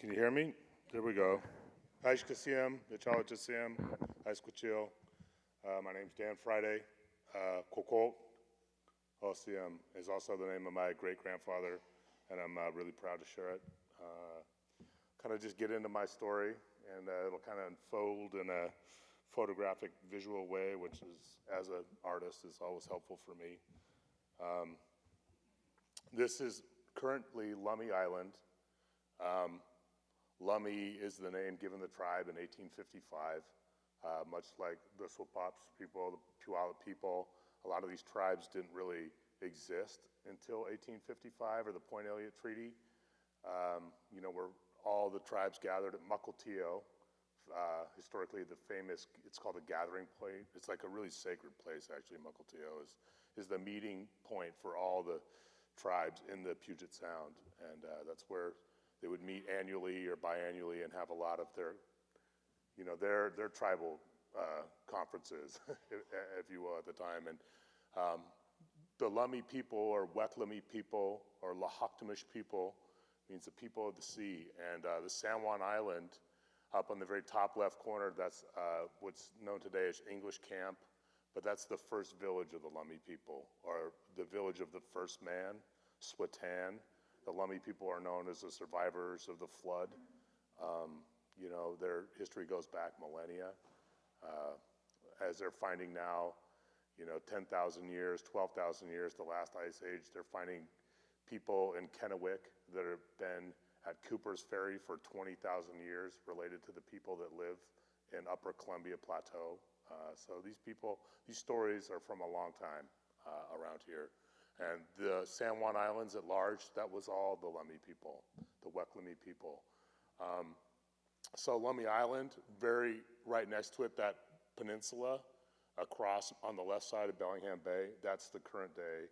Can you hear me? There we go. Aishkasiem, Yachalachasim, Aishkuchil. My name's Dan Friday. Kokol Osiem is also the name of my great-grandfather, and I'm really proud to share it. Kind of just get into my story, and it'll kind of unfold in a photographic visual way, which is, as an artist, is always helpful for me. This is currently Lummi Island. Lummi is the name given the tribe in 1855, much like the Swapops people, the Puyallup people. A lot of these tribes didn't really exist until 1855 or the Point Elliott Treaty. You know, where all the tribes gathered at Mukilteo. Historically, the famous, it's called the gathering point. It's like a really sacred place, actually. Mukilteo is the meeting point for all the tribes in the Puget Sound, and that's where they would meet annually or biannually and have a lot of their, you know, their tribal conferences, if you will, at the time. And the Lummi people, or Weklami people, or Lahakhtamish people, means the people of the sea. And the San Juan Island, up on the very top left corner, that's what's known today as English Camp, but that's the first village of the Lummi people, or the village of the first man, Swatan. The Lummi people are known as the survivors of the flood. You know, their history goes back millennia. As they're finding now, you know, 10,000 years, 12,000 years, the last ice age, they're finding people in Kennewick that have been at Cooper's Ferry for 20,000 years related to the people that live in Upper Columbia Plateau. So these people, these stories are from a long time around here. And the San Juan Islands at large, that was all the Lummi people, the Weklami people. So Lummi Island, very right next to it, that peninsula across on the left side of Bellingham Bay, that's the current day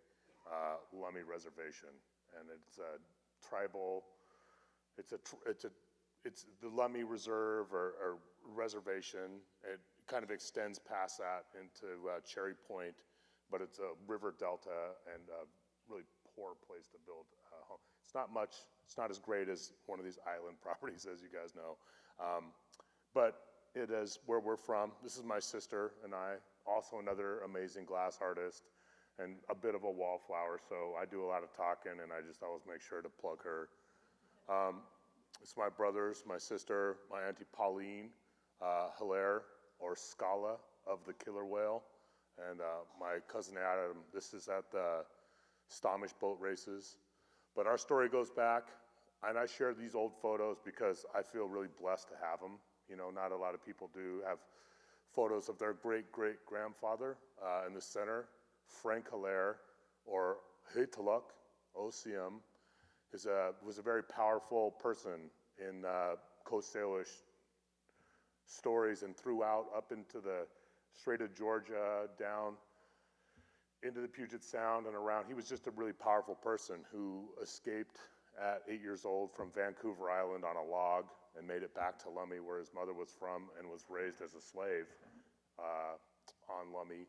Lummi Reservation. And it's a tribal, it's the Lummi Reserve or reservation. It kind of extends past that into Cherry Point, but it's a river delta and a really poor place to build a home. It's not much, it's not as great as one of these island properties, as you guys know. But it is where we're from. This is my sister and I, also another amazing glass artist and a bit of a wallflower, so I do a lot of talking and I just always make sure to plug her. It's my brothers, my sister, my auntie Pauline Hilaire, or Scala of the killer whale, and my cousin Adam. This is at the Stommish boat races. But our story goes back, and I share these old photos because I feel really blessed to have them. You know, not a lot of people do have photos of their great-great-grandfather in the center. Frank Hilaire, or Hitaluk Osiem, was a very powerful person in Coast Salish stories and throughout up into the Strait of Georgia, down into the Puget Sound and around. He was just a really powerful person who escaped at 8 years old from Vancouver Island on a log and made it back to Lummi, where his mother was from, and was raised as a slave on Lummi.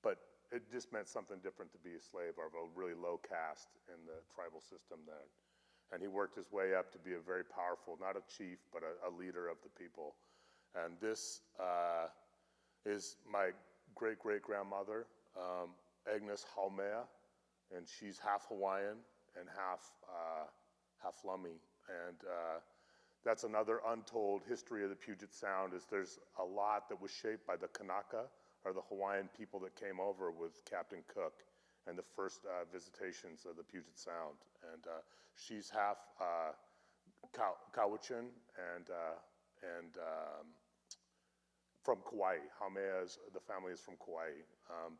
But it just meant something different to be a slave, of a really low caste in the tribal system then. And he worked his way up to be a very powerful, not a chief, but a leader of the people. And this is my great-great-grandmother, Agnes Haumea, and she's half Hawaiian and half Lummi. And that's another untold history of the Puget Sound, is there's a lot that was shaped by the Kanaka, or the Hawaiian people that came over with Captain Cook and the first visitations of the Puget Sound. And she's half Cowichan and from Kauai. Haumea's, the family is from Kauai.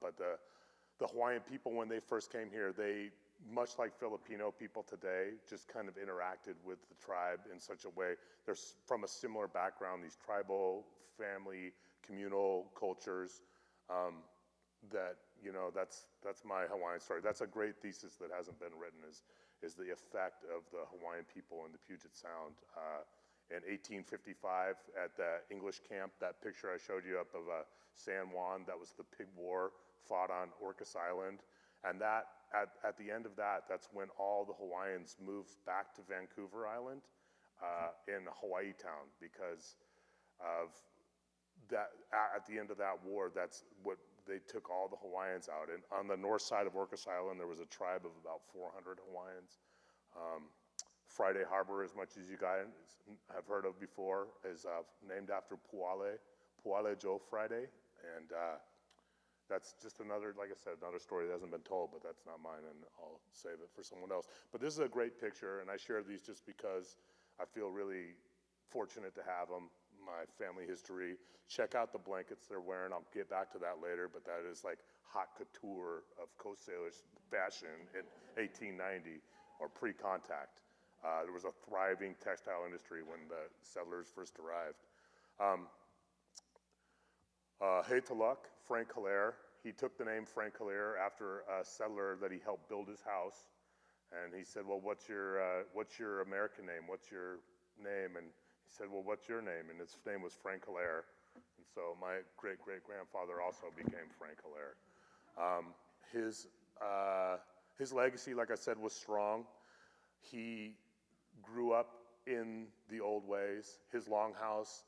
But the Hawaiian people, when they first came here, they, much like Filipino people today, just kind of interacted with the tribe in such a way. They're from a similar background, these tribal, family, communal cultures. That, you know, that's my Hawaiian story. That's a great thesis that hasn't been written, is the effect of the Hawaiian people in the Puget Sound. In 1855 at the English camp, that picture I showed you up of San Juan, that was the Pig War fought on Orcas Island. And that, at the end of that, that's when all the Hawaiians moved back to Vancouver Island in Hawaii Town, because of that. At the end of that war, that's what they took all the Hawaiians out. And on the north side of Orcas Island, there was a tribe of about 400 Hawaiians. Friday Harbor, as much as you guys have heard of before, is named after Puale Joe Friday. And that's just another, like I said, another story that hasn't been told, but that's not mine, and I'll save it for someone else. But this is a great picture, and I share these just because I feel really fortunate to have them, my family history. Check out the blankets they're wearing. I'll get back to that later, but that is like haute couture of Coast Salish fashion in 1890, or pre-contact. There was a thriving textile industry when the settlers first arrived. Haytaluk, Frank Hilaire, he took the name Frank Hilaire after a settler that he helped build his house. And he said, well, what's your American name? What's your name? And he said, well, what's your name? And his name was Frank Hilaire. And so my great-great-grandfather also became Frank Hilaire. His legacy, like I said, was strong. He grew up in the old ways. His longhouse,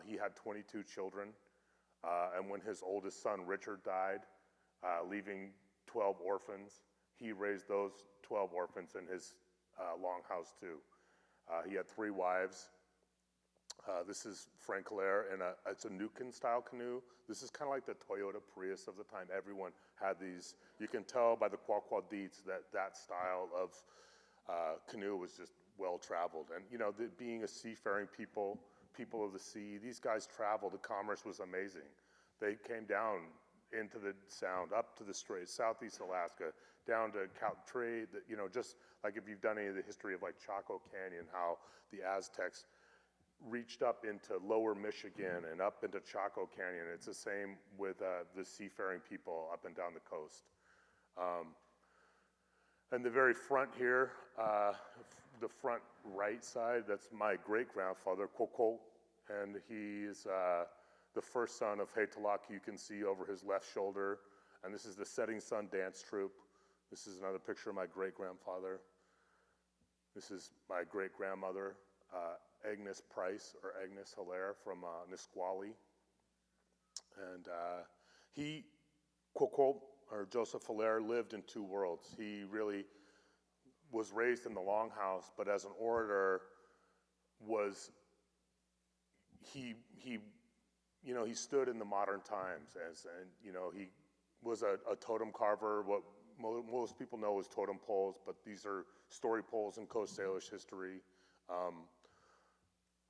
he had 22 children. And when his oldest son, Richard, died, leaving 12 orphans, he raised those 12 orphans in his longhouse too. He had 3 wives. This is Frank Hilaire, and it's a Nukin-style canoe. This is kind of like the Toyota Prius of the time. Everyone had these. You can tell by the Kwakwadites that that style of canoe was just well-traveled. And you know, being a seafaring people of the sea, these guys traveled. The commerce was amazing. They came down into the Sound, up to the Straits, Southeast Alaska, down to trade, you know, just like if you've done any of the history of like Chaco Canyon, how the Aztecs reached up into lower Michigan and up into Chaco Canyon. It's the same with the seafaring people up and down the coast. And the very front here, the front right side, that's my great-grandfather, Koko, and he's the first son of Haytaluk. You can see over his left shoulder, and this is the Setting Sun Dance Troupe. This is another picture of my great-grandfather. This is my great-grandmother, Agnes Price, or Agnes Hilaire from Nisqually. And Koko, or Joseph Hilaire, lived in 2 worlds. He really was raised in the Longhouse, but as an orator he stood in the modern times and he was a totem carver. What most people know as totem poles, but these are story poles in Coast Salish history.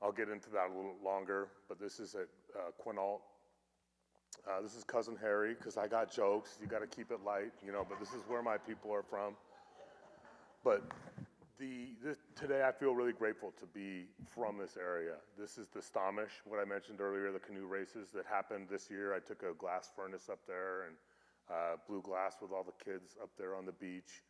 I'll get into that a little longer, but this is at Quinault. This is Cousin Harry, because I got jokes. You got to keep it light, but this is where my people are from. But today I feel really grateful to be from this area. This is the Stommish, what I mentioned earlier, the canoe races that happened this year. I took a glass furnace up there and blew glass with all the kids up there on the beach.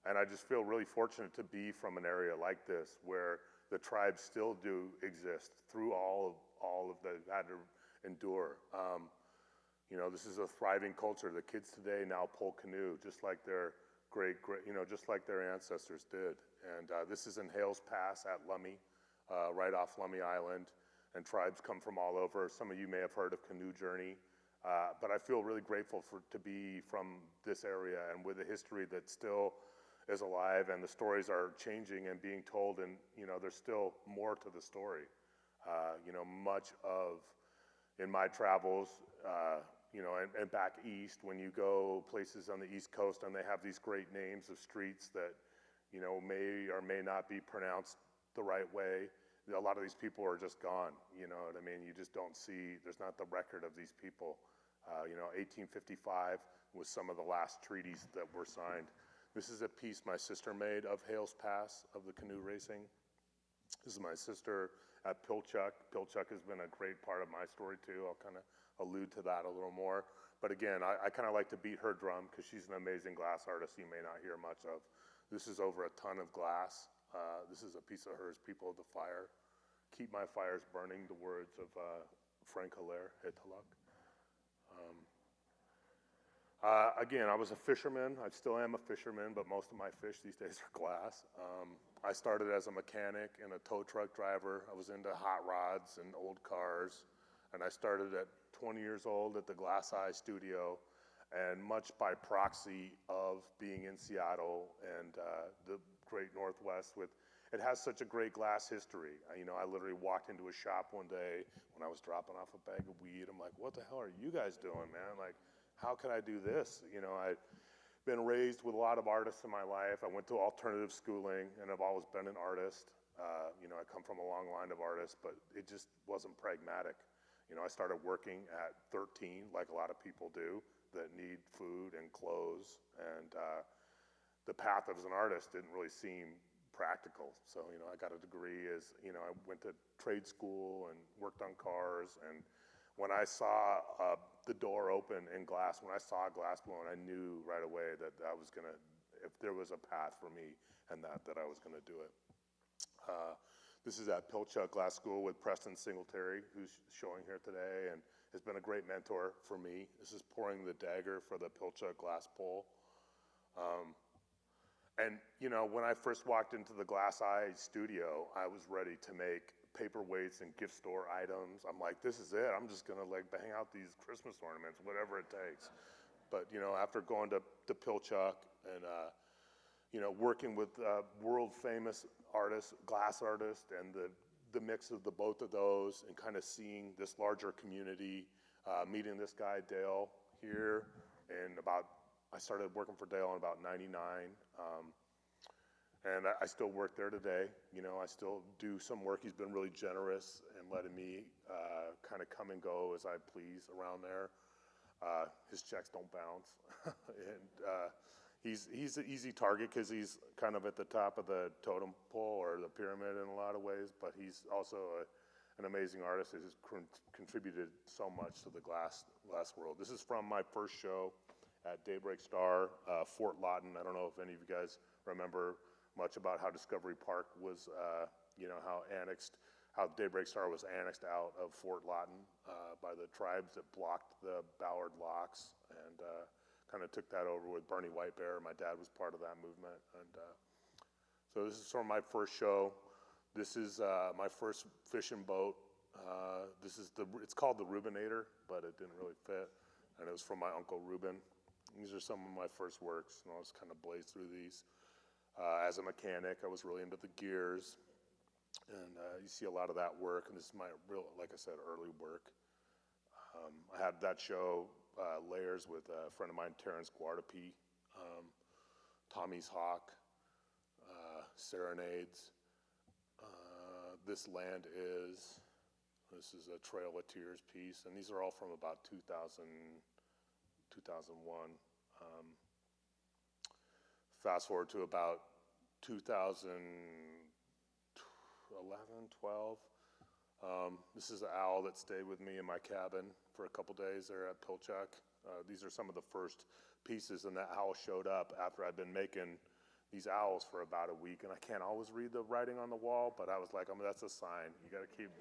And I just feel really fortunate to be from an area like this, where the tribes still do exist through all of that had to endure. This is a thriving culture. The kids today now pull canoe, just like their just like their ancestors did. And this is in Hales Pass at Lummi, right off Lummi Island. And tribes come from all over. Some of you may have heard of Canoe Journey. But I feel really grateful to be from this area and with a history that still is alive, and the stories are changing and being told, and there's still more to the story. Much of, in my travels, and back east, when you go places on the East Coast and they have these great names of streets that, may or may not be pronounced the right way, a lot of these people are just gone, you know what I mean? You just don't see, there's not the record of these people. 1855 was some of the last treaties that were signed. This is a piece my sister made of Hales Pass, of the canoe racing. This is my sister at Pilchuck. Pilchuck has been a great part of my story too. I'll kind of allude to that a little more. But again, I kind of like to beat her drum because she's an amazing glass artist you may not hear much of. This is over a ton of glass. This is a piece of hers, People of the Fire. Keep my fires burning, the words of Frank Hilaire, Haytaluk. Again, I was a fisherman. I still am a fisherman, but most of my fish these days are glass. I started as a mechanic and a tow truck driver. I was into hot rods and old cars, and I started at 20 years old at the Glass Eye studio, and much by proxy of being in Seattle and the great Northwest it has such a great glass history. I literally walked into a shop one day when I was dropping off a bag of weed. I'm like, what the hell are you guys doing, man? Like, how can I do this? I've been raised with a lot of artists in my life. I went to alternative schooling and I've always been an artist. I come from a long line of artists, but it just wasn't pragmatic. I started working at 13, like a lot of people do, that need food and clothes, and the path as an artist didn't really seem practical. So, I got a degree I went to trade school and worked on cars, and when I saw the door open in glass, when I saw glass blowing, I knew right away that I was gonna, if there was a path for me and that I was gonna do it. This is at Pilchuck Glass School with Preston Singletary, who's showing here today, and has been a great mentor for me. This is pouring the dagger for the Pilchuck Glass Pole. And when I first walked into the Glass Eye studio, I was ready to make paperweights and gift store items. I'm like, this is it. I'm just gonna bang out these Christmas ornaments, whatever it takes. But after going to Pilchuck and working with world famous artists, glass artists, and the mix of the both of those, and kind of seeing this larger community, meeting this guy Dale here, and I started working for Dale in about '99, and I still work there today. I still do some work. He's been really generous and letting me kind of come and go as I please around there. His checks don't bounce, and he's an easy target because he's kind of at the top of the totem pole or the pyramid in a lot of ways, but he's also an amazing artist who has contributed so much to the glass world. This is from my first show at Daybreak Star, Fort Lawton. I don't know if any of you guys remember much about how Discovery Park was, how Daybreak Star was annexed out of Fort Lawton by the tribes that blocked the Ballard Locks, and kind of took that over with Bernie White Bear. My dad was part of that movement, and so this is from my first show. This is my first fishing boat. It's called the Rubinator, but it didn't really fit, and it was from my Uncle Reuben. These are some of my first works, and I'll just kind of blaze through these. As a mechanic, I was really into the gears, and you see a lot of that work, and this is my real, like I said, early work. I had that show, Layers, with a friend of mine, Terrence Guardapie, Tommy's Hawk, Serenades, This Land Is. This is a Trail of Tears piece, and these are all from about 2000, 2001. Fast forward to about 2011, 12. This is an owl that stayed with me in my cabin for a couple days there at Pilchuck. These are some of the first pieces, and that owl showed up after I'd been making these owls for about a week, and I can't always read the writing on the wall, but I was like, that's a sign. You gotta keep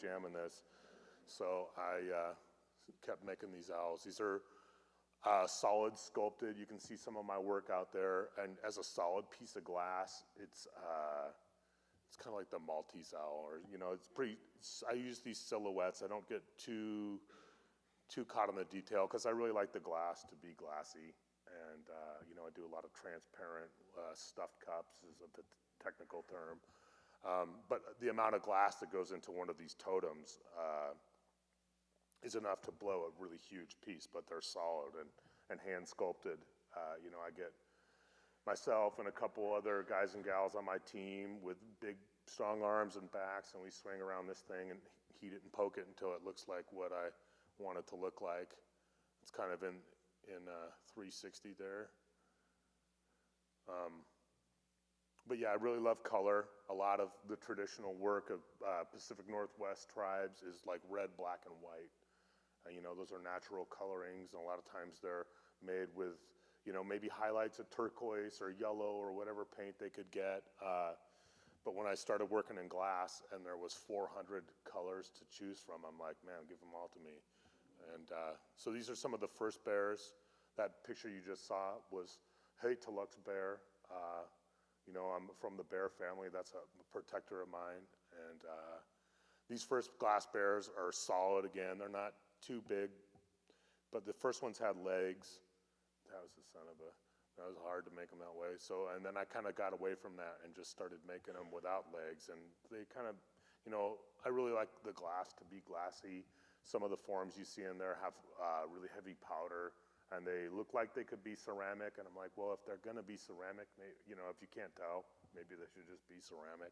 jamming this. So I kept making these owls. These are solid sculpted. You can see some of my work out there, and as a solid piece of glass, it's kind of like the Maltese owl, or it's pretty. I use these silhouettes. I don't get too caught on the detail because I really like the glass to be glassy, and I do a lot of transparent stuffed cups is a technical term, but the amount of glass that goes into one of these totems is enough to blow a really huge piece, but they're solid and hand sculpted. I get myself and a couple other guys and gals on my team with big, strong arms and backs, and we swing around this thing and heat it and poke it until it looks like what I want it to look like. It's kind of in 360 there. But yeah, I really love color. A lot of the traditional work of Pacific Northwest tribes is like red, black, and white. Those are natural colorings, and a lot of times they're made with, maybe highlights of turquoise or yellow or whatever paint they could get. But when I started working in glass and there was 400 colors to choose from, I'm like, man, give them all to me. And so these are some of the first bears that picture you just saw was Haile Lux bear. You know, I'm from the bear family. That's a protector of mine. And these first glass bears are solid again. They're not too big, but the first ones had legs. That was the son of a, that was hard to make them that way. So, and then I kind of got away from that and just started making them without legs. And they kind of, you know, I really like the glass to be glassy. Some of the forms you see in there have really heavy powder, and they look like they could be ceramic, and I'm like, well, if they're gonna be ceramic, maybe, you know, if you can't tell, maybe they should just be ceramic.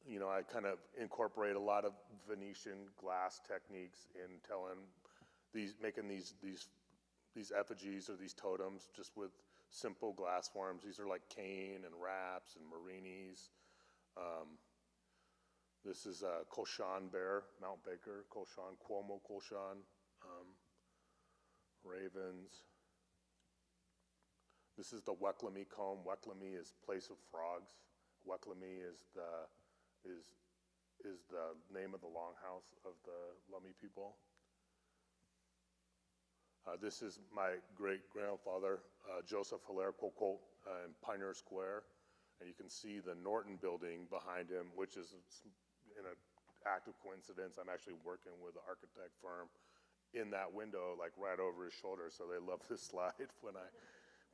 You know, I kind of incorporate a lot of Venetian glass techniques in making these effigies or these totems just with simple glass forms. These are like cane and raps and marinis. This is a Koshan bear, Mount Baker, Koshan, Cuomo Koshan. Ravens. This is the Weklami comb. Weklami is place of frogs. Weklami is the name of the longhouse of the Lummi people. This is my great-grandfather, Joseph Hilaire Kokot, in Pioneer Square. And you can see the Norton building behind him, which is, in an act of coincidence, I'm actually working with an architect firm in that window, like right over his shoulder. So they love this slide when I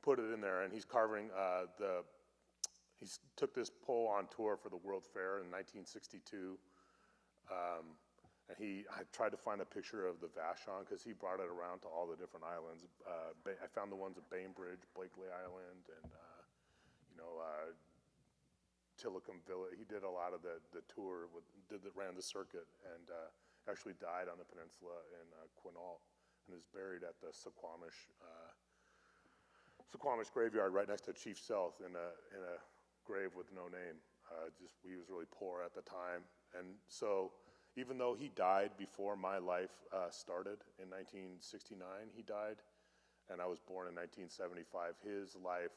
put it in there. And he's carving he took this pole on tour for the World Fair in 1962. And I tried to find a picture of the Vashon because he brought it around to all the different islands. I found the ones at Bainbridge, Blakely Island, and Tilikum Village. He did a lot of the tour, ran the circuit, and actually died on the peninsula in Quinault, and is buried at the Suquamish graveyard right next to Chief Sealth in a grave with no name. He was really poor at the time, and so even though he died before my life started in 1969, he died, and I was born in 1975. His life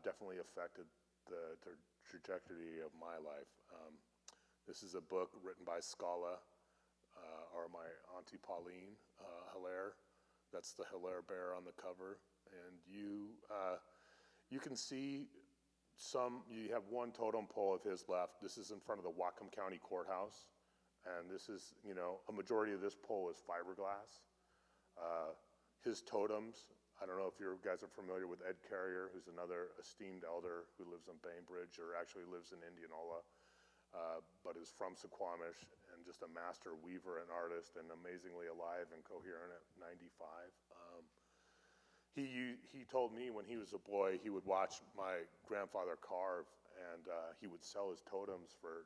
definitely affected the trajectory of my life. This is a book written by Scala, or my Auntie Pauline Hilaire. That's the Hilaire bear on the cover. And you can see you have one totem pole of his left. This is in front of the Whatcom County Courthouse. And this is, you know, a majority of this pole is fiberglass. His totems, I don't know if you guys are familiar with Ed Carrier, who's another esteemed elder who lives in Bainbridge, or actually lives in Indianola, but is from Suquamish, and just a master weaver and artist, and amazingly alive and coherent at 95. He told me when he was a boy, he would watch my grandfather carve, and he would sell his totems for,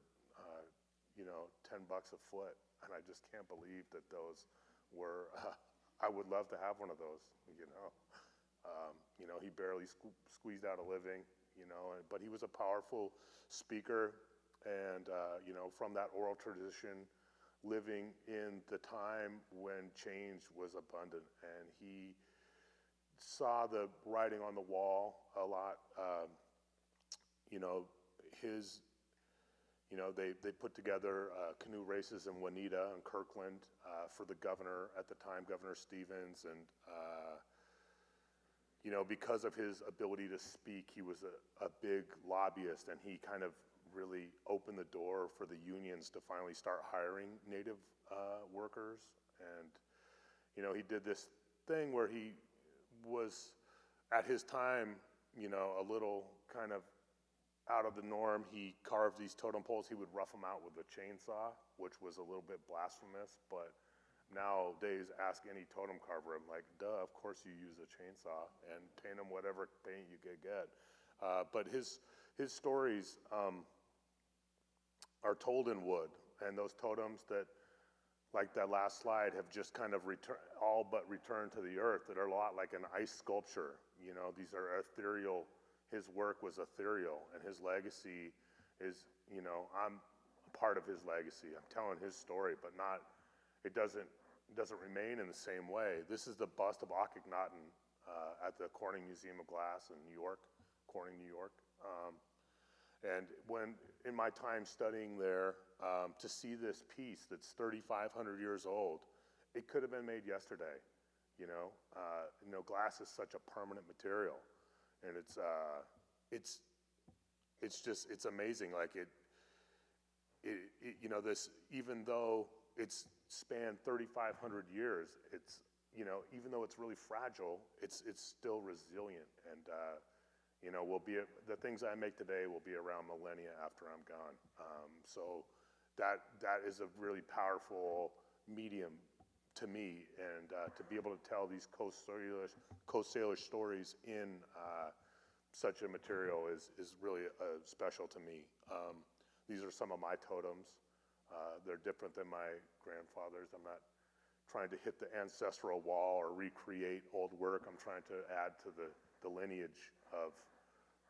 you know, $10 a foot. And I just can't believe that those were, I would love to have one of those, you know. You know, he barely squeezed out a living, you know, but he was a powerful speaker, and, you know, from that oral tradition, living in the time when change was abundant, and he saw the writing on the wall a lot. You know, they put together canoe races in Juanita and Kirkland for the governor at the time, Governor Stevens, and you know, because of his ability to speak, he was a big lobbyist, and he kind of really opened the door for the unions to finally start hiring Native workers. And you know, he did this thing where he was, at his time, you know, a little kind of out of the norm. He carved these totem poles. He would rough them out with a chainsaw, which was a little bit blasphemous, but nowadays, ask any totem carver, I'm like, duh, of course you use a chainsaw, and paint them whatever paint you could get. But his stories are told in wood, and those totems that, like that last slide, have just kind of all but returned to the earth, that are a lot like an ice sculpture. You know, these are ethereal. His work was ethereal, and his legacy is, you know, I'm a part of his legacy. I'm telling his story, but it doesn't remain in the same way. This is the bust of Akhenaten at the Corning Museum of Glass in New York, Corning, New York. And when, in my time studying there, to see this piece that's 3,500 years old, it could have been made yesterday. Glass is such a permanent material, and it's amazing. Like this, even though it's spanned 3,500 years, even though it's really fragile, it's still resilient, and the things I make today will be around millennia after I'm gone. So that is a really powerful medium to me, and to be able to tell these Coast Salish stories in such a material is really special to me. These are some of my totems. They're different than my grandfather's. I'm not trying to hit the ancestral wall or recreate old work. I'm trying to add to the lineage of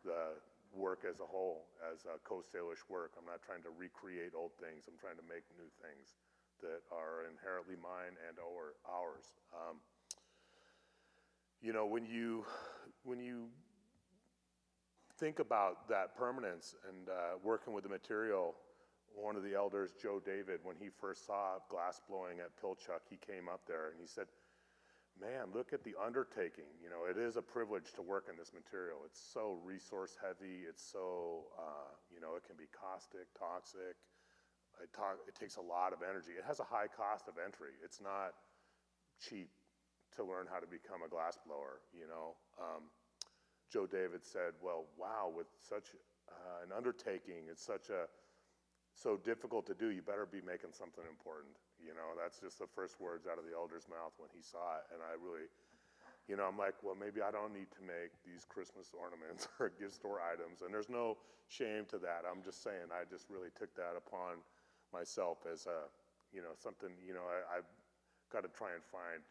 the work as a whole, as Coast Salish work. I'm not trying to recreate old things. I'm trying to make new things that are inherently mine and or ours. When you think about that permanence and working with the material, one of the elders, Joe David, when he first saw glass blowing at Pilchuck, he came up there and he said, "Man, look at the undertaking. It is a privilege to work in this material. It's so resource heavy. It's so, it can be caustic, toxic. It takes a lot of energy. It has a high cost of entry. It's not cheap to learn how to become a glass blower, Joe David said, well, wow, with such an undertaking, it's so difficult to do, you better be making something important. That's just the first words out of the elder's mouth when he saw it. And I really, I'm like, well, maybe I don't need to make these Christmas ornaments or gift store items. And there's no shame to that. I'm just saying, I just really took that upon myself as something, I've got to try and find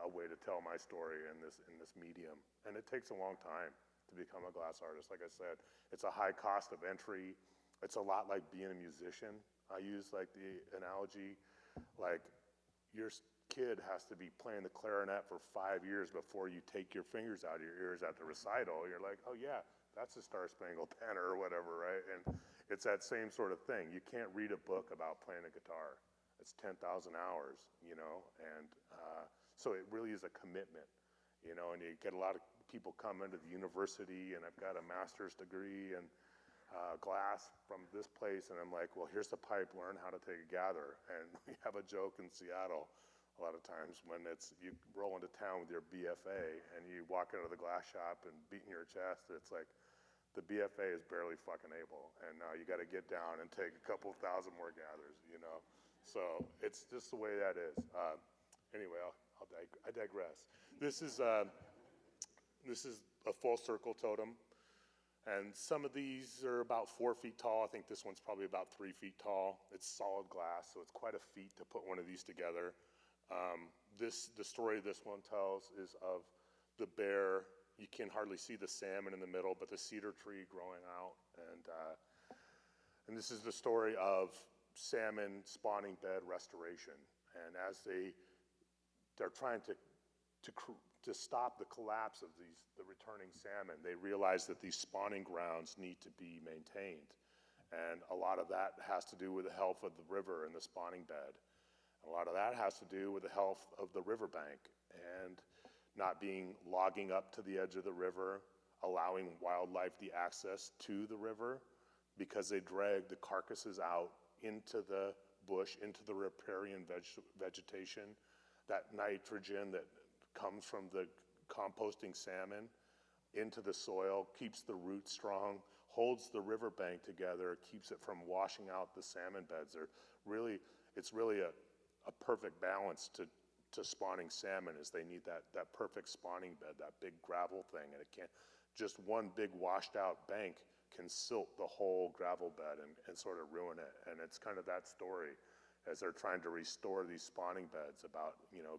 a way to tell my story in this medium. And it takes a long time to become a glass artist. Like I said, it's a high cost of entry. It's a lot like being a musician. I use like the analogy, like your kid has to be playing the clarinet for 5 years before you take your fingers out of your ears at the recital. You're like, oh yeah, that's a Star Spangled Banner or whatever, right? And it's that same sort of thing. You can't read a book about playing a guitar. It's 10,000 hours, and so it really is a commitment, and you get a lot of people come into the university, and I've got a master's degree in glass from this place, and I'm like, well, here's the pipe, learn how to take a gather. And we have a joke in Seattle a lot of times when you roll into town with your BFA and you walk into the glass shop and beating your chest, it's like, the BFA is barely fucking able, and now you got to get down and take a couple thousand more gathers, So it's just the way that is. Anyway, I digress. This is a full circle totem, and some of these are about 4 feet tall. I think this one's probably about 3 feet tall. It's solid glass, so it's quite a feat to put one of these together. The story this one tells is of the bear. You can hardly see the salmon in the middle, but the cedar tree growing out. And this is the story of salmon spawning bed restoration. And as they're trying to stop the collapse of the returning salmon, they realize that these spawning grounds need to be maintained. And a lot of that has to do with the health of the river and the spawning bed. A lot of that has to do with the health of the riverbank and not logging up to the edge of the river, allowing wildlife the access to the river, because they drag the carcasses out into the bush, into the riparian vegetation. That nitrogen that comes from the composting salmon into the soil keeps the roots strong, holds the riverbank together, keeps it from washing out the salmon beds. It's really a perfect balance to spawning salmon, is they need that perfect spawning bed, that big gravel thing, and it can't, just one big washed out bank can silt the whole gravel bed and sort of ruin it. And it's kind of that story as they're trying to restore these spawning beds about,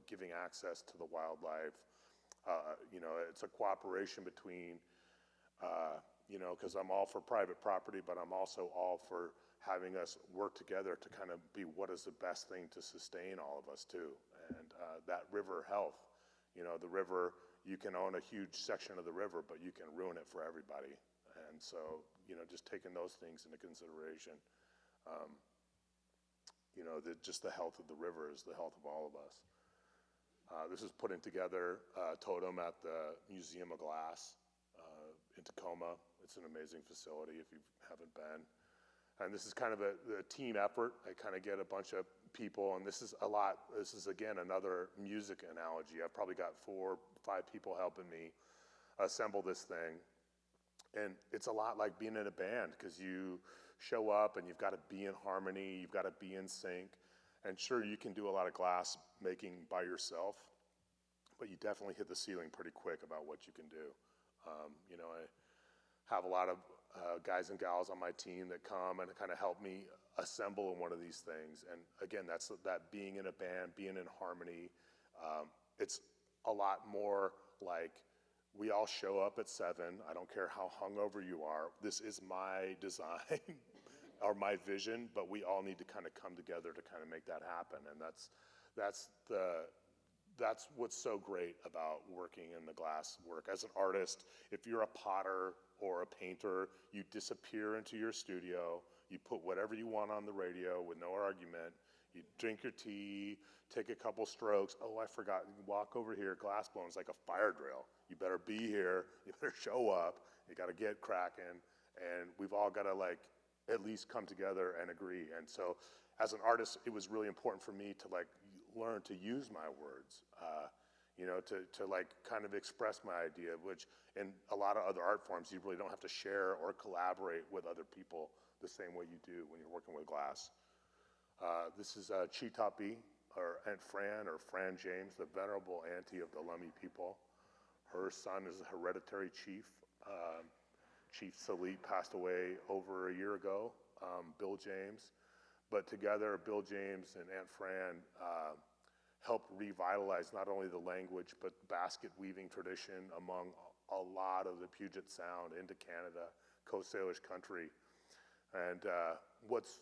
giving access to the wildlife. It's a cooperation between, because I'm all for private property, but I'm also all for having us work together to kind of be what is the best thing to sustain all of us too. And that river health, the river, you can own a huge section of the river, but you can ruin it for everybody. And so, just taking those things into consideration, just the health of the river is the health of all of us. This is putting together a totem at the Museum of Glass in Tacoma. It's an amazing facility if you haven't been. And this is kind of a team effort. I kind of get a bunch of people, and this is again another music analogy. I've probably got 4 or 5 people helping me assemble this thing. And it's a lot like being in a band, because you show up and you've got to be in harmony, you've got to be in sync. And sure, you can do a lot of glass making by yourself, but you definitely hit the ceiling pretty quick about what you can do. You know, I have a lot of guys and gals on my team that come and kind of help me assemble in one of these things. And again, that's that being in a band, being in harmony. It's a lot more like we all show up at 7. I don't care how hungover you are. This is my design or my vision, but we all need to kind of come together to kind of make that happen. And that's what's so great about working in the glass work. As an artist, if you're a potter or a painter, you disappear into your studio, you put whatever you want on the radio with no argument, you drink your tea, take a couple strokes, oh, I forgot, you walk over here, glass blowing is like a fire drill. You better be here, you better show up, you gotta get cracking, and we've all gotta like at least come together and agree. And so as an artist, it was really important for me to like learn to use my words, you know, to like kind of express my idea, which in a lot of other art forms, you really don't have to share or collaborate with other people the same way you do when you're working with glass. This is Chitapi, or Aunt Fran, or Fran James, the venerable auntie of the Lummi people. Her son is a hereditary chief. Chief Salit passed away over a year ago, Bill James. But together, Bill James and Aunt Fran helped revitalize not only the language, but basket weaving tradition among a lot of the Puget Sound into Canada, Coast Salish country. And what's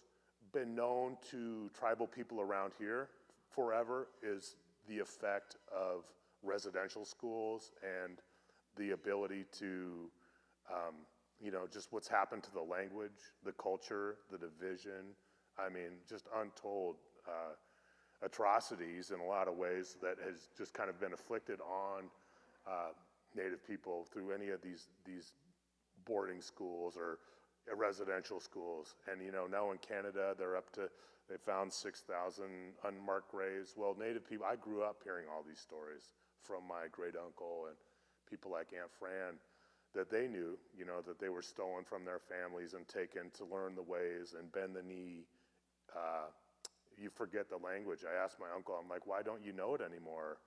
been known to tribal people around here forever is the effect of residential schools and the ability to, you know, just what's happened to the language, the culture, the division. I mean, just untold atrocities in a lot of ways that has just kind of been inflicted on Native people through any of these boarding schools or residential schools. And you know, now in Canada, they found 6,000 unmarked graves. Well, Native people, I grew up hearing all these stories from my great uncle and people like Aunt Fran, that they knew, you know, that they were stolen from their families and taken to learn the ways and bend the knee. You forget the language. I asked my uncle, I'm like, why don't you know it anymore,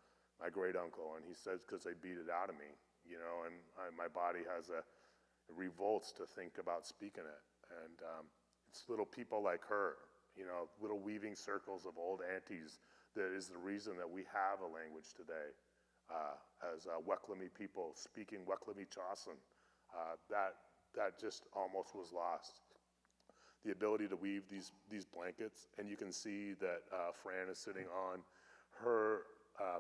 my great uncle? And he says, because they beat it out of me, you know, and my body it revolts to think about speaking it. And it's little people like her, you know, little weaving circles of old aunties that is the reason that we have a language today. As Weklami people speaking Weklami Chasan, that just almost was lost. The ability to weave these blankets, and you can see that Fran is sitting on her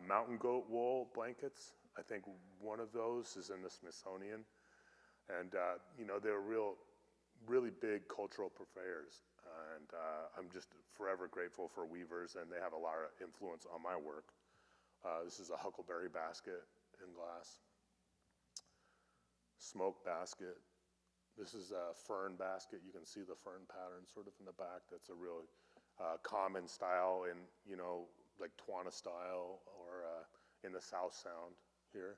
mountain goat wool blankets. I think one of those is in the Smithsonian, and you know, they're really big cultural purveyors, and I'm just forever grateful for weavers, and they have a lot of influence on my work. This is a huckleberry basket in glass. Smoke basket. This is a fern basket. You can see the fern pattern sort of in the back. That's a really common style in, you know, like Twana style or in the South Sound here.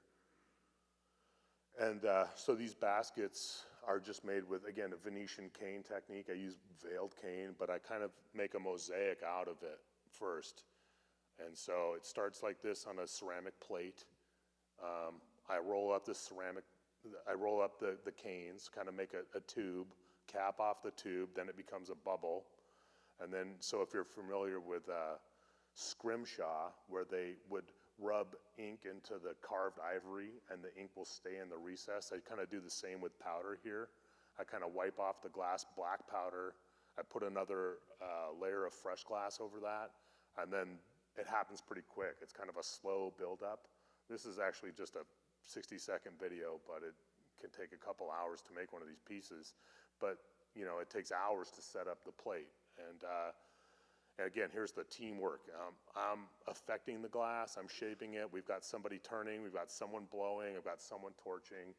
And so these baskets are just made with, again, a Venetian cane technique. I use veiled cane, but I kind of make a mosaic out of it first. And so it starts like this on a ceramic plate. I roll up the canes, kind of make a tube, cap off the tube, then it becomes a bubble. And then, so if you're familiar with scrimshaw, where they would rub ink into the carved ivory and the ink will stay in the recess, I kind of do the same with powder here. I kind of wipe off the glass black powder. I put another layer of fresh glass over that, and then it happens pretty quick. It's kind of a slow buildup. This is actually just a 60-second video, but it can take a couple hours to make one of these pieces. But you know, it takes hours to set up the plate, and And again, here's the teamwork. I'm affecting the glass, I'm shaping it, we've got somebody turning, we've got someone blowing, I've got someone torching.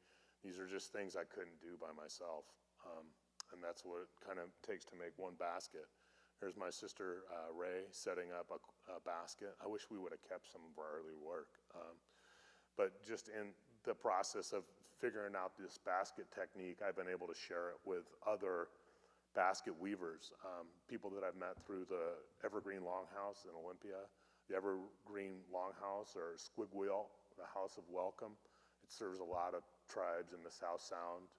These are just things I couldn't do by myself. And that's what it kind of takes to make one basket. Here's my sister Ray setting up a basket. I wish we would have kept some of our early work. But just in the process of figuring out this basket technique, I've been able to share it with other basket weavers, people that I've met through the Evergreen Longhouse in Olympia, the Evergreen Longhouse or Squig Wheel, the House of Welcome. It serves a lot of tribes in the South Sound.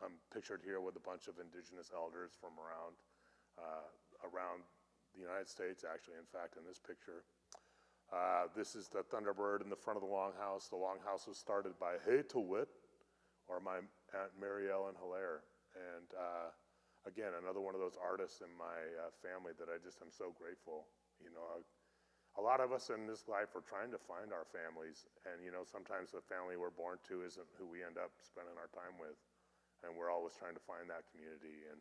I'm pictured here with a bunch of indigenous elders from around the United States, actually, in fact, in this picture. This is the Thunderbird in the front of the Longhouse. The Longhouse was started by Hay Towit, or my Aunt Mary Ellen Hilaire. And again, another one of those artists in my family that I just am so grateful. You know, a lot of us in this life are trying to find our families, and you know, sometimes the family we're born to isn't who we end up spending our time with, and we're always trying to find that community. And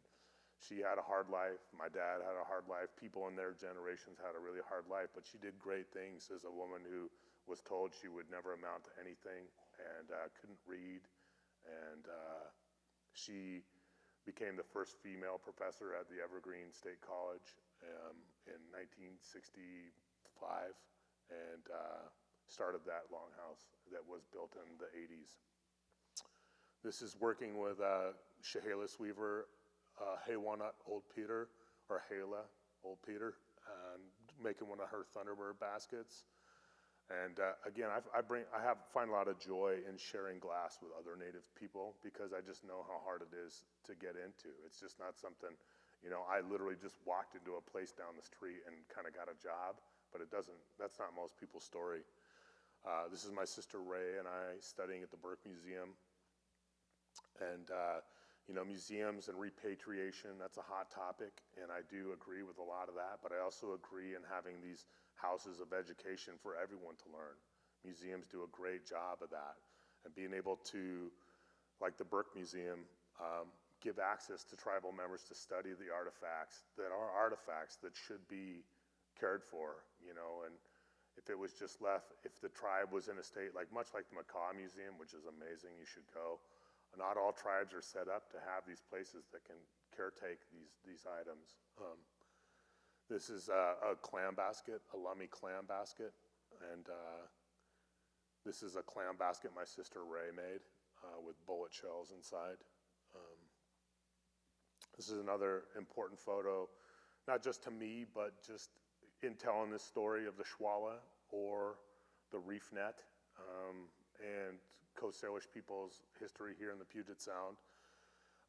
she had a hard life, my dad had a hard life, people in their generations had a really hard life, but she did great things as a woman who was told she would never amount to anything and couldn't read, and she became the first female professor at the Evergreen State College in 1965 and started that longhouse that was built in the 80s. This is working with Chehalis weaver, Haywanut Old Peter, or Hala Old Peter, making one of her Thunderbird baskets. And again, I find a lot of joy in sharing glass with other Native people because I just know how hard it is to get into. It's just not something, you know, I literally just walked into a place down the street and kind of got a job, but that's not most people's story. This is my sister Ray and I studying at the Burke Museum. And, you know, museums and repatriation, that's a hot topic, and I do agree with a lot of that, but I also agree in having these houses of education for everyone to learn. Museums do a great job of that, and being able to, like the Burke Museum, give access to tribal members to study the artifacts that are artifacts that should be cared for, you know, and if it was just left, if the tribe was in a state, like much like the Makah Museum, which is amazing, you should go. Not all tribes are set up to have these places that can caretake these items. This is a clam basket, a Lummi clam basket, and this is a clam basket my sister Ray made with bullet shells inside. This is another important photo, not just to me, but just in telling this story of the Shwala or the reef net and Coast Salish people's history here in the Puget Sound.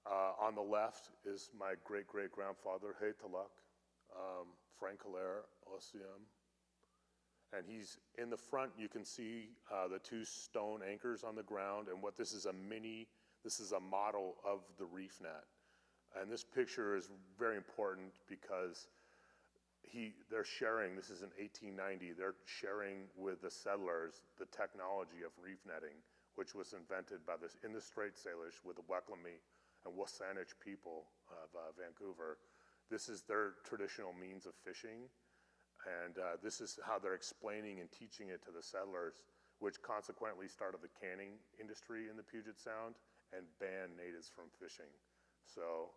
On the left is my great-great-grandfather, Haytaluk, Frank Hilaire Ossium. And he's in the front, you can see the two stone anchors on the ground, and what this is a model of the reef net. And this picture is very important because they're sharing, this is in 1890, they're sharing with the settlers the technology of reef netting, which was invented in the Strait Salish with the Weklami and Wasanich people of Vancouver. This is their traditional means of fishing, and this is how they're explaining and teaching it to the settlers, which consequently started the canning industry in the Puget Sound and banned natives from fishing. So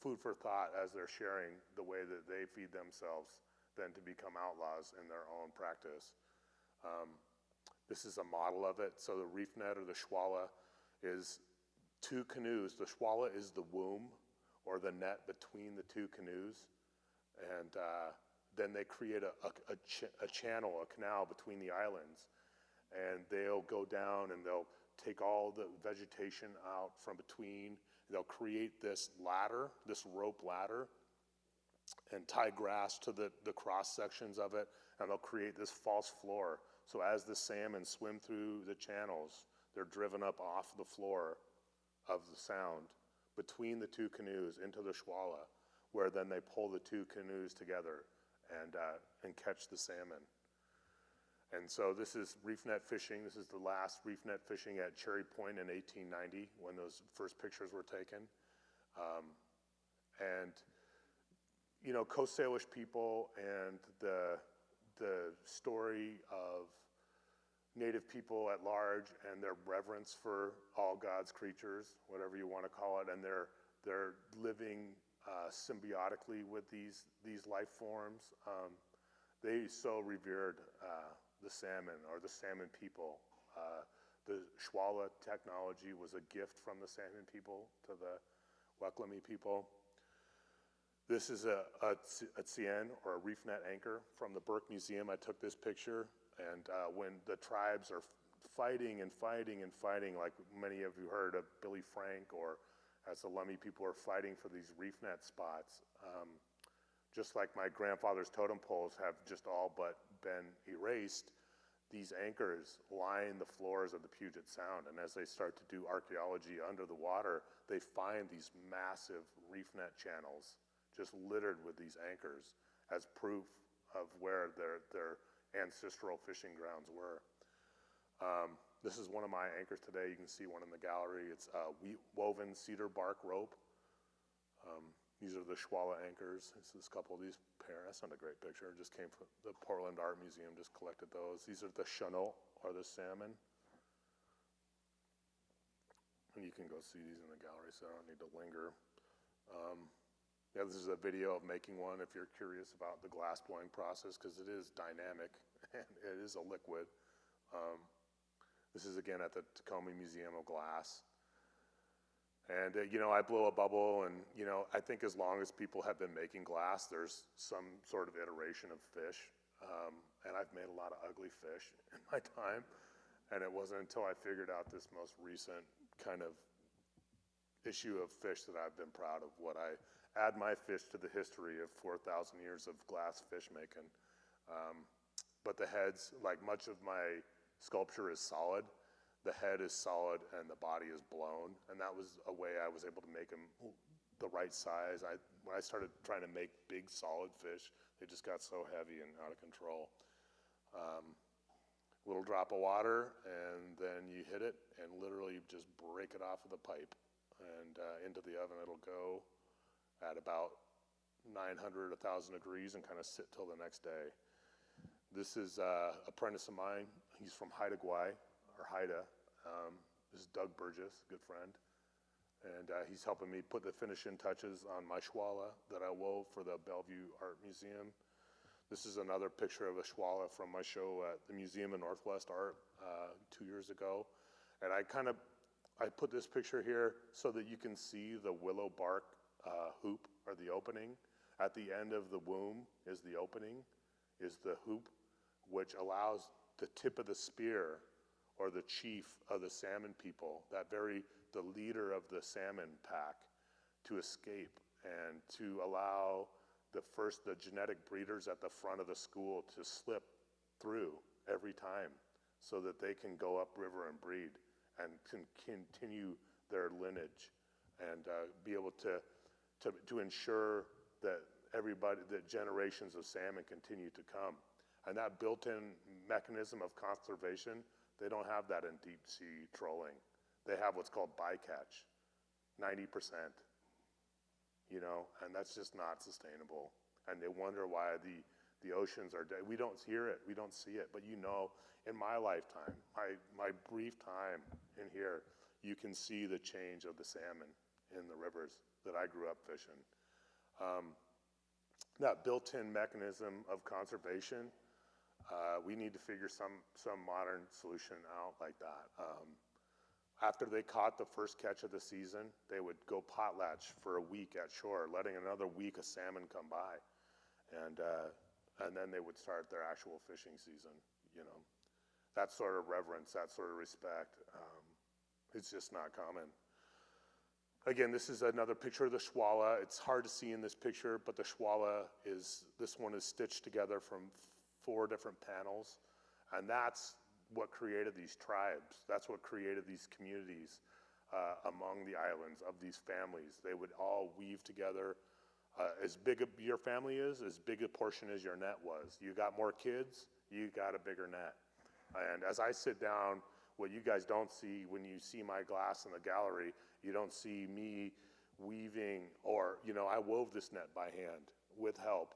food for thought as they're sharing the way that they feed themselves then to become outlaws in their own practice. This is a model of it. So the reef net or the Shwala is two canoes. The Shwala is the womb or the net between the two canoes. And then they create a channel, a canal between the islands. And they'll go down and they'll take all the vegetation out from between. They'll create this ladder, this rope ladder, and tie grass to the cross sections of it, and they'll create this false floor. So as the salmon swim through the channels, they're driven up off the floor of the sound between the two canoes into the Shwala, where then they pull the two canoes together and catch the salmon. And so this is reef net fishing. This is the last reef net fishing at Cherry Point in 1890 when those first pictures were taken. And you know, Coast Salish people and the story of Native people at large and their reverence for all God's creatures, whatever you want to call it, and they're living symbiotically with these life forms. They so revered the salmon or the salmon people. The Shwala technology was a gift from the salmon people to the Weklami people. This is a tsien, or a reef net anchor, from the Burke Museum. I took this picture, and when the tribes are fighting and fighting and fighting, like many of you heard of Billy Frank, or as the Lummi people are fighting for these reef net spots, just like my grandfather's totem poles have just all but been erased, these anchors line the floors of the Puget Sound, and as they start to do archaeology under the water, they find these massive reef net channels just littered with these anchors as proof of where their ancestral fishing grounds were. This is one of my anchors today. You can see one in the gallery. It's a woven cedar bark rope. These are the Shwala anchors. This is a couple of these pairs. That's not a great picture. It just came from the Portland Art Museum, just collected those. These are the Chanois, or the salmon. And you can go see these in the gallery, so I don't need to linger. Yeah, this is a video of making one if you're curious about the glass blowing process, because it is dynamic and it is a liquid. This is again at the Tacoma Museum of Glass. And you know, I blow a bubble, and you know, I think as long as people have been making glass, there's some sort of iteration of fish. And I've made a lot of ugly fish in my time, and it wasn't until I figured out this most recent kind of issue of fish that I've been proud of what I add my fish to the history of 4,000 years of glass fish making. But the heads, like much of my sculpture is solid. The head is solid and the body is blown. And that was a way I was able to make them the right size. When I started trying to make big solid fish, they just got so heavy and out of control. Little drop of water, and then you hit it and literally just break it off of the pipe. And into the oven it'll go at about 900, 1,000 degrees, and kind of sit till the next day. This is an apprentice of mine. He's from Haida Gwaii, or Haida. This is Doug Burgess, good friend. And he's helping me put the finishing touches on my Shwala that I wove for the Bellevue Art Museum. This is another picture of a Shwala from my show at the Museum of Northwest Art 2 years ago. And I put this picture here so that you can see the willow bark hoop, or the opening. At the end of the womb is the opening, is the hoop, which allows the tip of the spear, or the chief of the salmon people, the leader of the salmon pack, to escape and to allow the genetic breeders at the front of the school to slip through every time so that they can go upriver and breed and can continue their lineage and be able to ensure that that generations of salmon continue to come. And that built-in mechanism of conservation, they don't have that in deep sea trolling. They have what's called bycatch, 90%, you know, and that's just not sustainable. And they wonder why the oceans are dead. We don't hear it, we don't see it, but you know, in my lifetime, my brief time in here, you can see the change of the salmon in the rivers that I grew up fishing. That built-in mechanism of conservation, we need to figure some modern solution out like that. After they caught the first catch of the season, they would go potlatch for a week at shore, letting another week of salmon come by. And then they would start their actual fishing season, you know. That sort of reverence, that sort of respect, it's just not common. Again, this is another picture of the Shwala. It's hard to see in this picture, but the Shwala this one is stitched together from 4 different panels. And that's what created these tribes. That's what created these communities among the islands of these families. They would all weave together. As big your family is, as big a portion as your net was. You got more kids, you got a bigger net. And as I sit down, what you guys don't see when you see my glass in the gallery, you don't see me weaving, or, you know, I wove this net by hand with help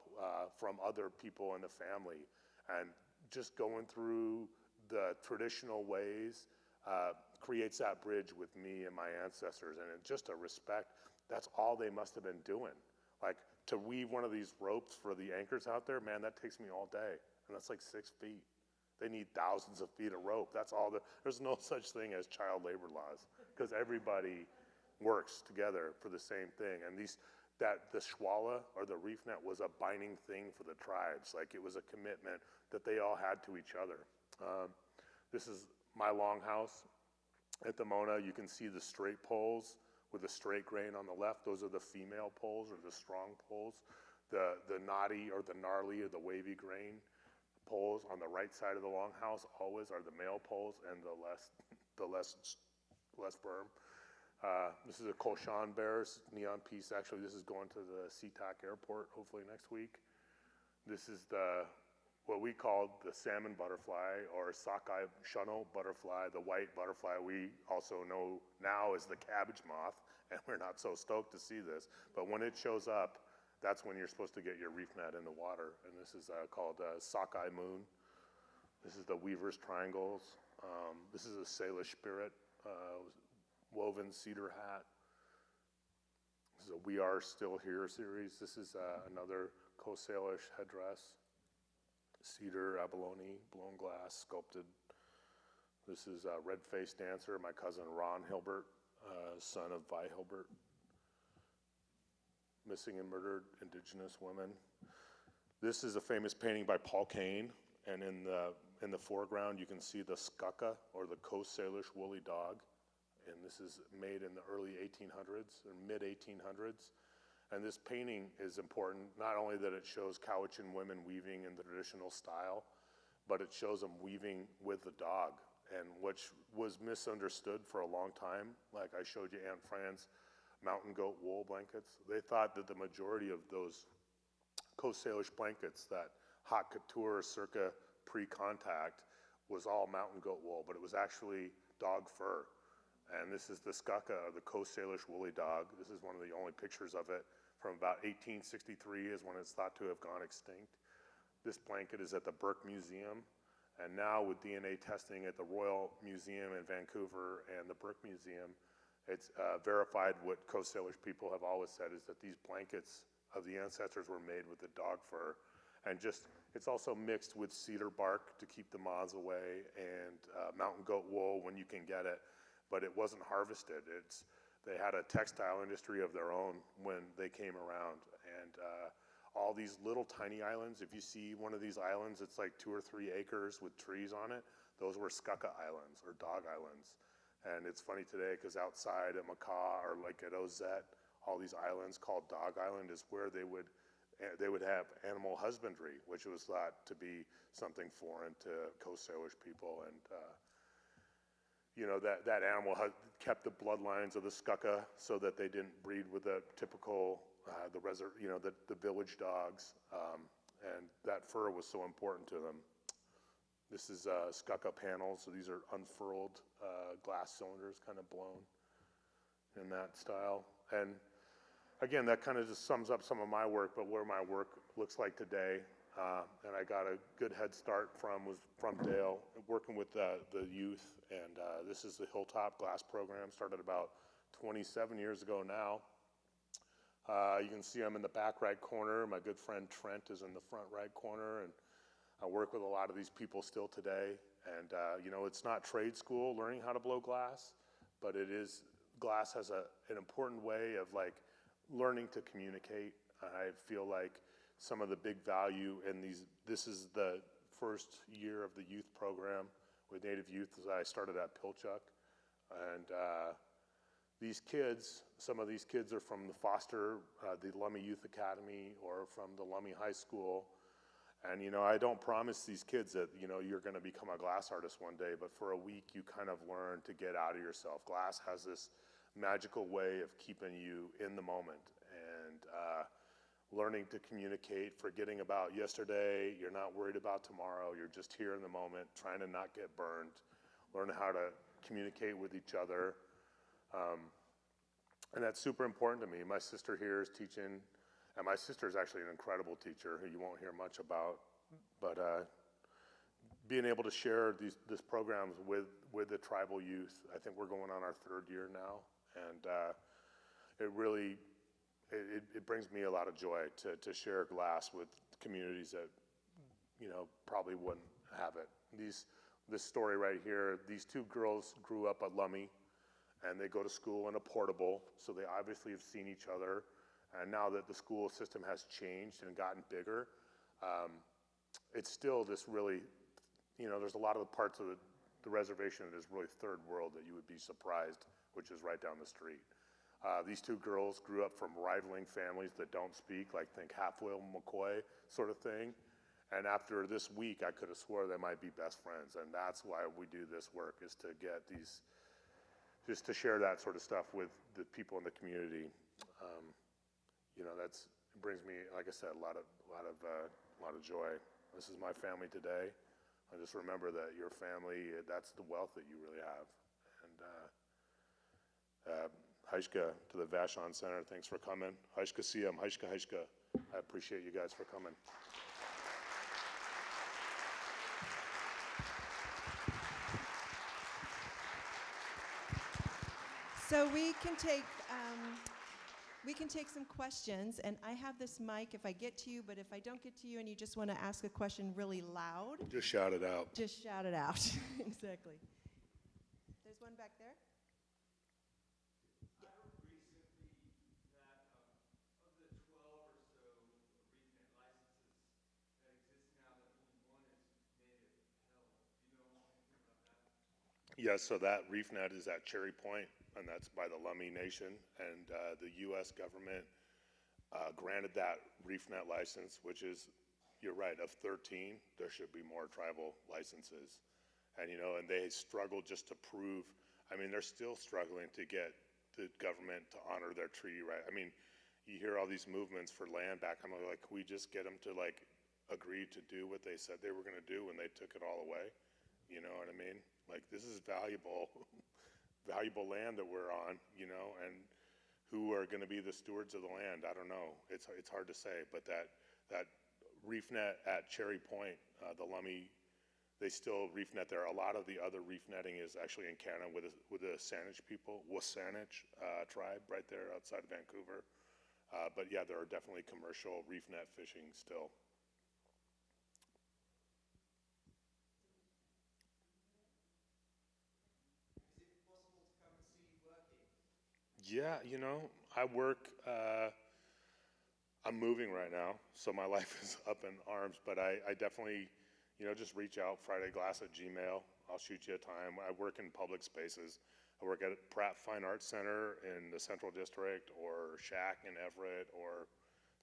from other people in the family. And just going through the traditional ways creates that bridge with me and my ancestors, and it's just a respect. That's all they must have been doing. Like, to weave one of these ropes for the anchors out there, man, that takes me all day, and that's like 6 feet. They need thousands of feet of rope. That's all. There's no such thing as child labor laws, because everybody works together for the same thing. And the shwala, or the reef net, was a binding thing for the tribes. Like, it was a commitment that they all had to each other. This is my longhouse at the Mona. You can see the straight poles with the straight grain on the left. Those are the female poles, or the strong poles. The knotty, or the gnarly, or the wavy grain poles on the right side of the longhouse always are the male poles, and the less firm. This is a Kolshan Bears neon piece. Actually, this is going to the SeaTac airport hopefully next week. This is what we called the salmon butterfly, or sockeye shunno butterfly, the white butterfly we also know now as the cabbage moth, and we're not so stoked to see this. But when it shows up, that's when you're supposed to get your reef net in the water. And this is called sockeye moon. This is the weaver's triangles. This is a Salish spirit woven cedar hat. This is a We Are Still Here series. This is another Coast Salish headdress. Cedar, abalone, blown glass, sculpted. This is a red-faced dancer, my cousin Ron Hilbert, son of Vi Hilbert. Missing and murdered indigenous women. This is a famous painting by Paul Kane, and in the foreground you can see the skaka, or the Coast Salish woolly dog, and this is made in the early 1800s, or mid 1800s. And this painting is important, not only that it shows Cowichan women weaving in the traditional style, but it shows them weaving with the dog, and which was misunderstood for a long time. Like I showed you Aunt Fran's mountain goat wool blankets. They thought that the majority of those Coast Salish blankets, that haute couture circa pre-contact, was all mountain goat wool, but it was actually dog fur. And this is the skaka, or the Coast Salish woolly dog. This is one of the only pictures of it from about 1863 is when it's thought to have gone extinct. This blanket is at the Burke Museum, and now with DNA testing at the Royal Museum in Vancouver and the Burke Museum, it's verified what Coast Salish people have always said, is that these blankets of the ancestors were made with the dog fur. And it's also mixed with cedar bark to keep the moths away, and mountain goat wool when you can get it, but it wasn't harvested. They had a textile industry of their own when they came around. And all these little tiny islands, if you see one of these islands, it's like 2 or 3 acres with trees on it, those were skaka islands, or dog islands. And it's funny today, because outside at Macaw, or like at Ozette, all these islands called Dog Island is where they would have animal husbandry, which was thought to be something foreign to Coast Salish people. And you know, that animal kept the bloodlines of the skaka so that they didn't breed with the typical, the village dogs, and that fur was so important to them. This is skaka panels, so these are unfurled glass cylinders, kind of blown in that style. And again, that kind of just sums up some of my work, but where my work looks like today. And I got a good head start was from Dale, working with the youth. And this is the Hilltop Glass Program, started about 27 years ago now. You can see I'm in the back right corner. My good friend Trent is in the front right corner. And I work with a lot of these people still today. And you know, it's not trade school learning how to blow glass, but glass has an important way of like learning to communicate. I feel like some of the big value in this is the first year of the youth program with Native youth as I started at Pilchuck. And these kids, some of these kids are from the Foster, the Lummi Youth Academy, or from the Lummi High School. And you know, I don't promise these kids that, you know, you're gonna become a glass artist one day, but for a week you kind of learn to get out of yourself. Glass has this magical way of keeping you in the moment, and learning to communicate, forgetting about yesterday. You're not worried about tomorrow. You're just here in the moment, trying to not get burned, learn how to communicate with each other. And that's super important to me. My sister here is teaching And my sister is actually an incredible teacher who you won't hear much about, but being able to share these programs with the tribal youth, I think we're going on our 3rd year now, and it really, it brings me a lot of joy to share glass with communities that, you know, probably wouldn't have it. This story right here, these 2 girls grew up at Lummi, and they go to school in a portable, so they obviously have seen each other. And now that the school system has changed and gotten bigger, it's still this really, you know, there's a lot of the parts of the reservation that is really 3rd world that you would be surprised, which is right down the street. These 2 girls grew up from rivaling families that don't speak, like think Halfwheel McCoy sort of thing. And after this week, I could have swore they might be best friends. And that's why we do this work, is to get these, just to share that sort of stuff with the people in the community. You know, it brings me, like I said, a lot of joy. This is my family today. I just remember that your family, that's the wealth that you really have. And Haishka to the Vashon Center, thanks for coming. Haishka Siyam, Haishka. I appreciate you guys for coming. So we can take some questions, and I have this mic if I get to you, but if I don't get to you and you just want to ask a question really loud, Just shout it out. just shout it out. Exactly. There's one back there. I heard recently that of the 12 or so ReefNet licenses that exist now, that only one is native held. Do you know anything about that? Yes, so that ReefNet is at Cherry Point, and that's by the Lummi Nation. And the U.S. government granted that ReefNet license, which is, you're right, of 13, there should be more tribal licenses. And, you know, and they struggle just to prove, I mean, they're still struggling to get the government to honor their treaty right. I mean, you hear all these movements for land back. I'm like, can we just get them to, like, agree to do what they said they were going to do when they took it all away? You know what I mean? Like, this is valuable, valuable land that we're on, you know, and who are going to be the stewards of the land? I don't know. It's hard to say, but that ReefNet at Cherry Point, the Lummi, they still ReefNet there. A lot of the other reef netting is actually in Canada with the Saanich people, Wasanich tribe right there outside of Vancouver. But yeah, there are definitely commercial ReefNet fishing still. Is it possible to come and see you working? Yeah, you know, I work, I'm moving right now, so my life is up in arms, but I definitely, you know, just reach out, FridayGlass@gmail. I'll shoot you a time. I work in public spaces. I work at Pratt Fine Arts Center in the Central District, or Shack in Everett, or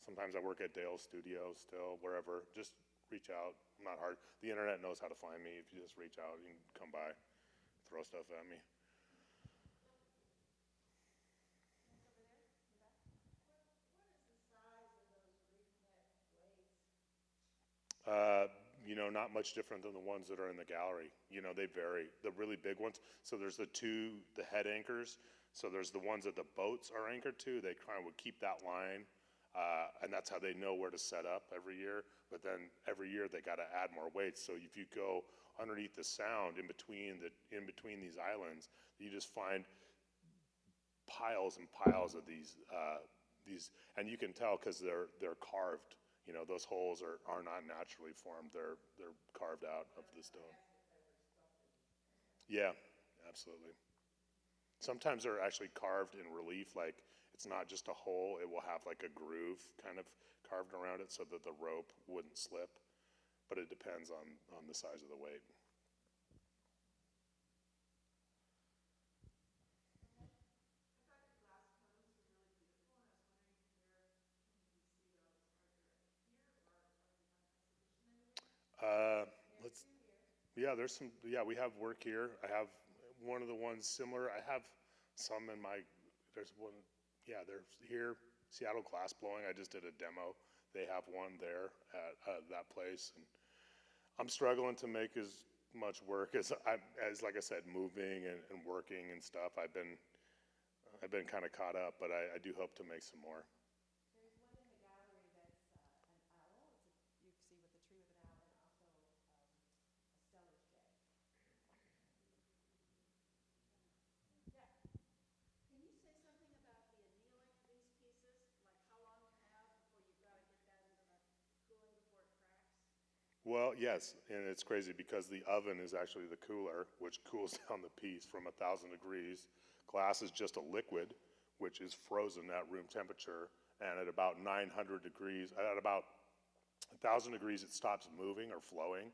sometimes I work at Dale's Studios still, wherever. Just reach out. I'm not hard. The internet knows how to find me. If you just reach out, you can come by, throw stuff at me. You know, not much different than the ones that are in the gallery. You know, they vary. The really big ones, so there's the head anchors. So there's the ones that the boats are anchored to. They kind of would keep that line, and that's how they know where to set up every year. But then every year they got to add more weights. So if you go underneath the sound in between these islands, you just find piles and piles of these, and you can tell because they're carved. You know, those holes are not naturally formed. They're carved out of the stone. Yeah, absolutely. Sometimes they're actually carved in relief, like it's not just a hole, it will have like a groove kind of carved around it so that the rope wouldn't slip. But it depends on the size of the weight. Let's, yeah, there's some, yeah, we have work here. I have one of the ones similar. I have some in my, there's one, yeah, there's here, Seattle Glass Blowing. I just did a demo. They have one there at that place. And I'm struggling to make as much work as like I said, moving and working and stuff. I've been kind of caught up, but I do hope to make some more. There's one in the gallery Well, yes, and it's crazy because the oven is actually the cooler, which cools down the piece from 1,000 degrees. Glass is just a liquid, which is frozen at room temperature, and at about 900 degrees, at about 1,000 degrees, it stops moving or flowing,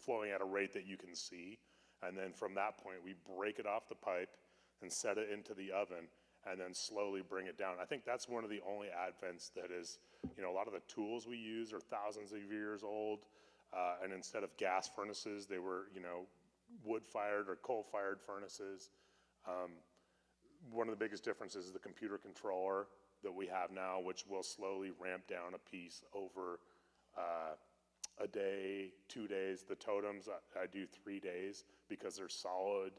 flowing at a rate that you can see. And then from that point, we break it off the pipe and set it into the oven and then slowly bring it down. I think that's one of the only advents that is, a lot of the tools we use are thousands of years old. And instead of gas furnaces, they were, wood-fired or coal-fired furnaces. One of the biggest differences is the computer controller that we have now, which will slowly ramp down a piece over a day, 2 days. The totems, I do 3 days because they're solid.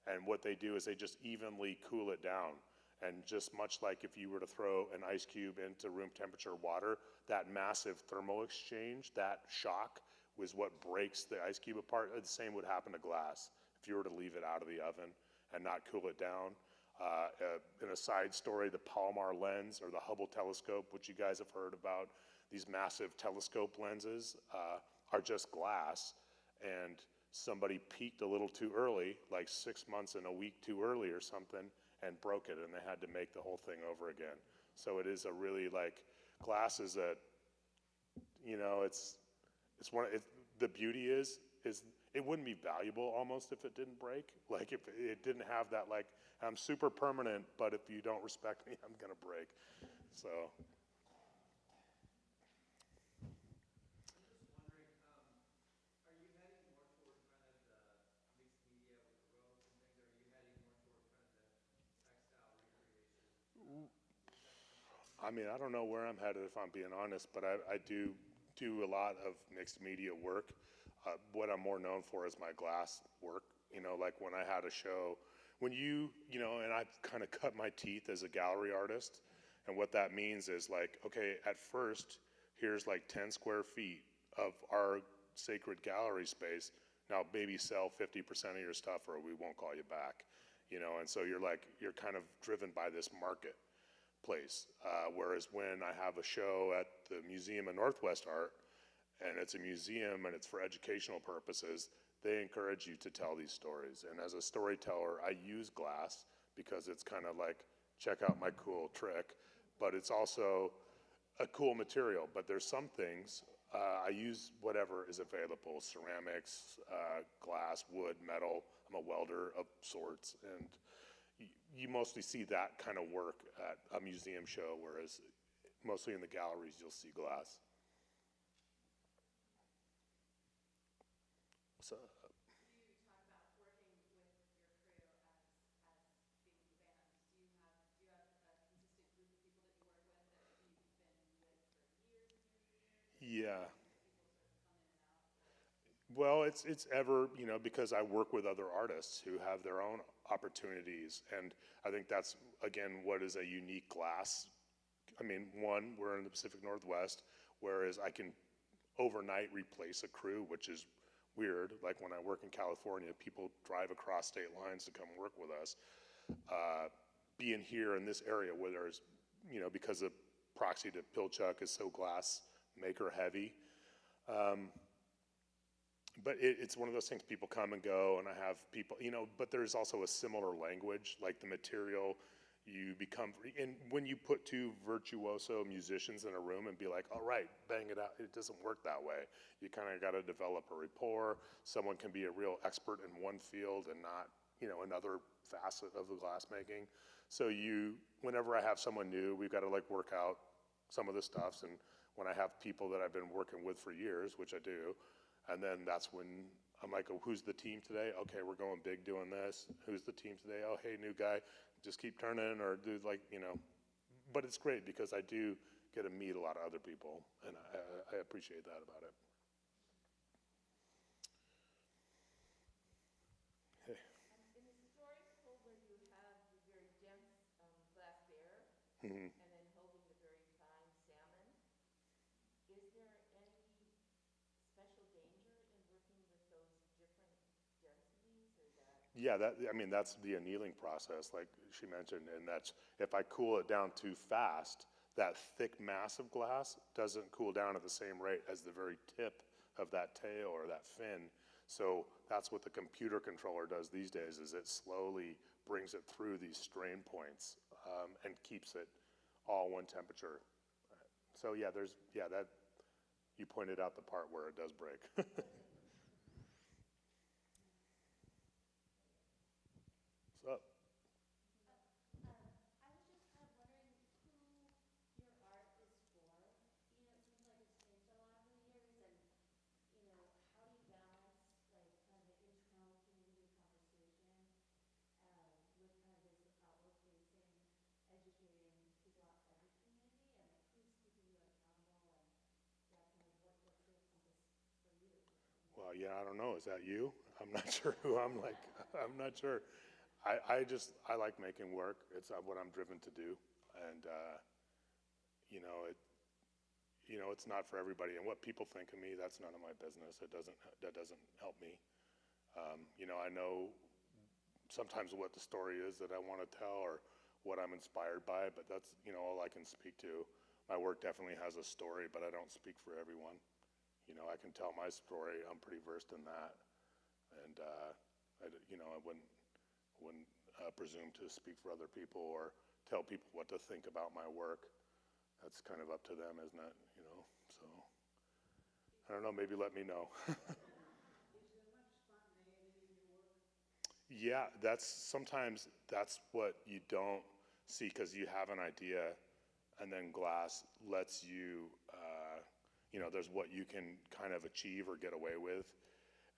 And what they do is they just evenly cool it down. And just much like if you were to throw an ice cube into room temperature water, that massive thermal exchange, that shock, was what breaks the ice cube apart. The same would happen to glass if you were to leave it out of the oven and not cool it down. In a side story, the Palomar lens or the Hubble telescope, which you guys have heard about, these massive telescope lenses are just glass, and somebody peaked a little too early, like 6 months and a week too early or something, and broke it, and they had to make the whole thing over again. So it is a really, glass is a, the beauty is it wouldn't be valuable almost if it didn't break. Like if it didn't have that, I'm super permanent, but if you don't respect me, I'm gonna break. So. I mean, I don't know where I'm headed if I'm being honest, but I do a lot of mixed media work. What I'm more known for is my glass work. Like when I had a show, and I've kind of cut my teeth as a gallery artist. And what that means is okay, at first, here's 10 square feet of our sacred gallery space. Now maybe sell 50% of your stuff or we won't call you back. And so you're kind of driven by this market place. Whereas when I have a show at the Museum of Northwest Art, and it's a museum and it's for educational purposes, they encourage you to tell these stories. And as a storyteller, I use glass because it's kind of check out my cool trick, but it's also a cool material. But there's some things, I use whatever is available, ceramics, glass, wood, metal. I'm a welder of sorts, and you mostly see that kind of work at a museum show, whereas mostly in the galleries you'll see glass. So, You talk about working with your crew as being bands. Do you have a consistent group of people that you work with that you've been with for years and years and years? yeah. People sort of come in and out? Well, it's ever, because I work with other artists who have their own opportunities. And I think that's, again, what is a unique glass. I mean, one, we're in the Pacific Northwest, whereas I can overnight replace a crew, which is weird. Like when I work in California, people drive across state lines to come work with us. Being here in this area where there's, because of proxy to Pilchuck is so glass maker heavy. But it's one of those things, people come and go, and I have people, but there's also a similar language, like the material you become, and when you put two virtuoso musicians in a room and be like, all right, bang it out, it doesn't work that way. You kind of got to develop a rapport. Someone can be a real expert in one field and not, another facet of the glass making. So whenever I have someone new, we've got to work out some of the stuffs, and when I have people that I've been working with for years, which I do, and then that's when I'm like, oh, who's the team today? Okay, we're going big doing this. Who's the team today? Oh, hey, new guy, just keep turning, or do But it's great because I do get to meet a lot of other people, and I appreciate that about it. Hey. In the story told where you have the very dense glass bear, Mm-hmm. and then holding the very fine salmon, is there any special danger in working with those different densities, or that? Yeah, that's the annealing process, like she mentioned, and that's if I cool it down too fast, that thick mass of glass doesn't cool down at the same rate as the very tip of that tail or that fin. So that's what the computer controller does these days, is it slowly brings it through these strain points and keeps it all one temperature. So yeah, that, you pointed out the part where it does break. What's up? I was just kind of wondering who your art is for. You know, it seems like it's changed a lot over the years, and, you know, how do you balance, like, kind of the internal community conversation with kind of this outward-facing, educating people outside your community, and, like, who's keeping you accountable, and, yeah, kind of what's the compass for you? Well, yeah, I don't know. Is that you? I'm not sure who I'm like. I'm not sure. I like making work. It's what I'm driven to do. And, you know, it's not for everybody. And what people think of me, that's none of my business. That doesn't help me. You know, I know sometimes what the story is that I want to tell or what I'm inspired by, but that's, you know, all I can speak to. My work definitely has a story, but I don't speak for everyone. You know, I can tell my story. I'm pretty versed in that. And, you know, I wouldn't presume to speak for other people or tell people what to think about my work. That's kind of up to them, isn't it? You know, so I don't know, maybe let me know. Yeah, sometimes that's what you don't see, because you have an idea and then glass lets you, you know, there's what you can kind of achieve or get away with.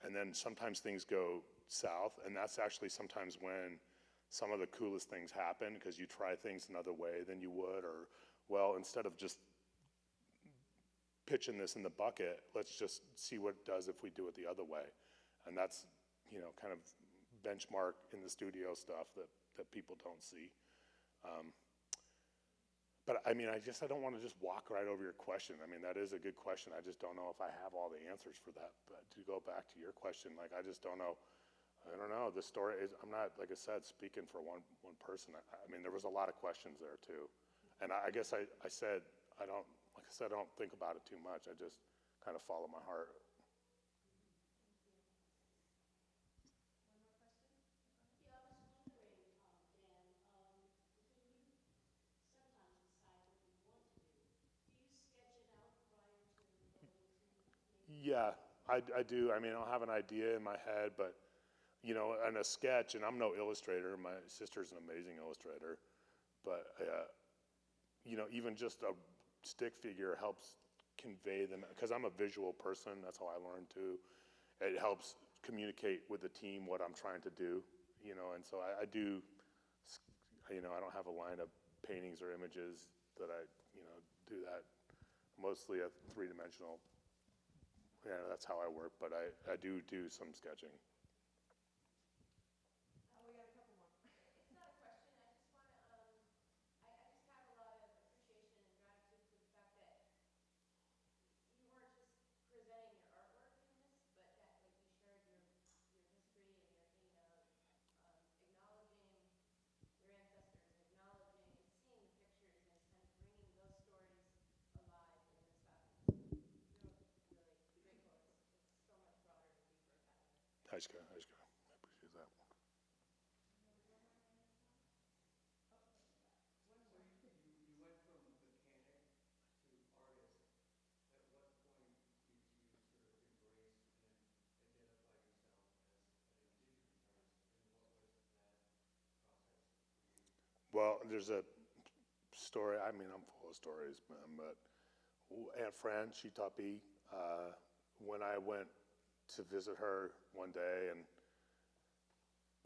And then sometimes things go south, and that's actually sometimes when some of the coolest things happen, because you try things another way than you would, or, well, instead of just pitching this in the bucket, let's just see what it does if we do it the other way. And that's, you know, kind of benchmark in the studio stuff that people don't see. But I mean, I don't want to just walk right over your question. I mean, that is a good question. I just don't know if I have all the answers for that. But to go back to your question, like, I just don't know. I don't know. The story is, I'm not, like I said, speaking for one person. I mean, there was a lot of questions there too. And I guess I said, I don't think about it too much. I just kind of follow my heart. Yeah, I was wondering, Dan, when you sometimes decide what you want to do, you sketch it out prior to going to maybe? Yeah, I do. I mean, I'll have an idea in my head, but, you know, and a sketch, and I'm no illustrator. My sister's an amazing illustrator. But, you know, even just a stick figure helps convey them, because I'm a visual person. That's how I learned too. It helps communicate with the team what I'm trying to do, you know, and so I do, you know, I don't have a line of paintings or images that I, you know, do that. Mostly a three-dimensional. Yeah, that's how I work, but I do some sketching. It's not a question, I just want to, I just have a lot of appreciation and gratitude for the fact that you weren't just presenting your artwork in this, but that, like, you shared your history and your, you know, acknowledging your ancestors, acknowledging and seeing the pictures and kind of bringing those stories alive in this document. So really, really grateful. It's so much broader and deeper that way. Hajka, I appreciate that. So you went from mechanic to artist. At what point did you sort of embrace and identify yourself as an indigenous artist, and what was that process for you? Well, there's a story. I mean, I'm full of stories, man, but Aunt Fran, she taught me, when I went to visit her one day, and,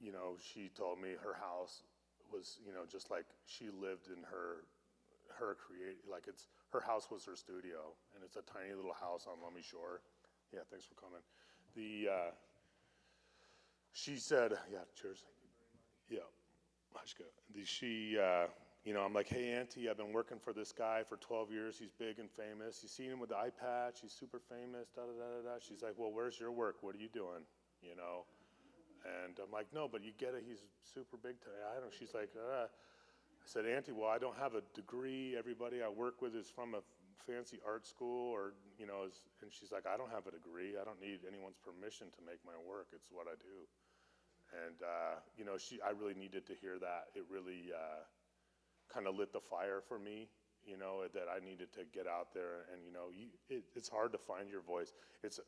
you know, she told me her house was, you know, just like she lived in her like her house was her studio, and it's a tiny little house on Lummi Shore. Yeah, thanks for coming. She said, yeah, cheers. Yeah, Hajka. You know, I'm like, hey, Auntie, I've been working for this guy for 12 years. He's big and famous. You seen him with the eye patch? He's super famous, da da da da da. She's like, well, where's your work? What are you doing? You know? And I'm like, no, but you get it. He's super big today. I don't know. She's like, said, Auntie, well, I don't have a degree. Everybody I work with is from a fancy art school or, you know, and she's like, I don't have a degree. I don't need anyone's permission to make my work. It's what I do. And, you know, I really needed to hear that. It really kind of lit the fire for me, you know, that I needed to get out there. And, you know, it's hard to find your voice.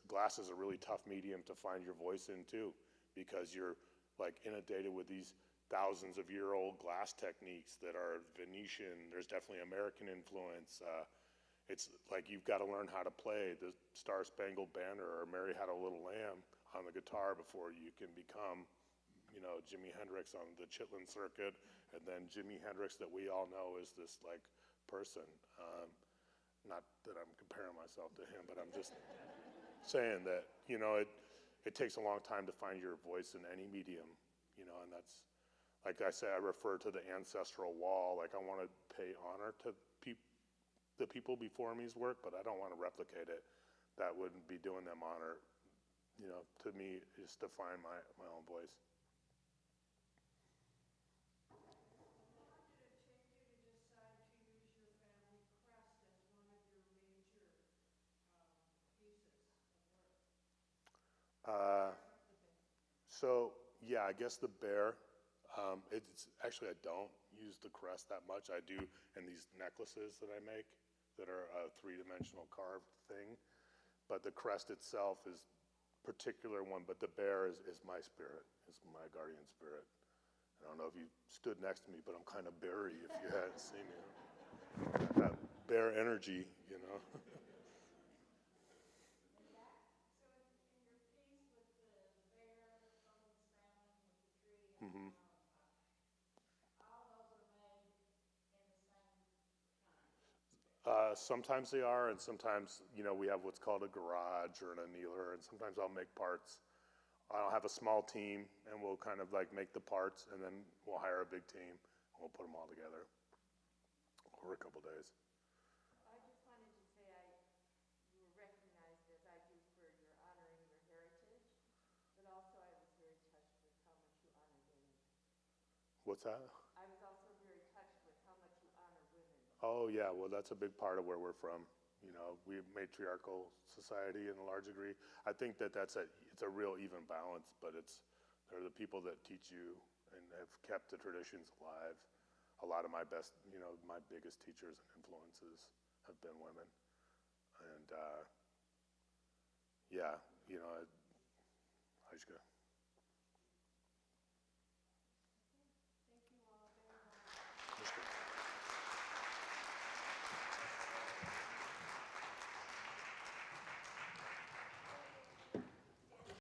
Glass is a really tough medium to find your voice in, too, because you're, like, inundated with these thousands of year-old glass techniques that are Venetian. There's definitely American influence. It's like you've got to learn how to play the Star Spangled Banner or Mary Had a Little Lamb on the guitar before you can become, you know, Jimi Hendrix on the Chitlin circuit, and then Jimi Hendrix that we all know is this like person. Not that I'm comparing myself to him, but I'm just saying that, you know, it takes a long time to find your voice in any medium, you know, and that's, like I say, I refer to the ancestral wall. Like, I want to pay honor to the people before me's work, but I don't want to replicate it. That wouldn't be doing them honor. You know, to me, is to find my own voice. So yeah, I guess the bear. It's actually, I don't use the crest that much. I do in these necklaces that I make that are a three-dimensional carved thing. But the crest itself is particular one, but the bear is my spirit, is my guardian spirit. I don't know if you stood next to me, but I'm kind of bear-y if you hadn't seen me. That bear energy, you know. Mm-hmm. Sometimes they are, and sometimes, you know, we have what's called a garage or an annealer, and sometimes I'll make parts. I'll have a small team, and we'll kind of like make the parts, and then we'll hire a big team, and we'll put them all together over a couple days. I just wanted to say you were recognized as I do for your honoring your heritage, but also I was very touched with how much you honor women. What's that? I was also very touched with how much you honor women. Oh yeah, well that's a big part of where we're from. You know, we're a matriarchal society in a large degree. I think it's a real even balance, but they're the people that teach you and have kept the traditions alive. A lot of my best, you know, my biggest teachers and influences have been women. And yeah, you know, I just go.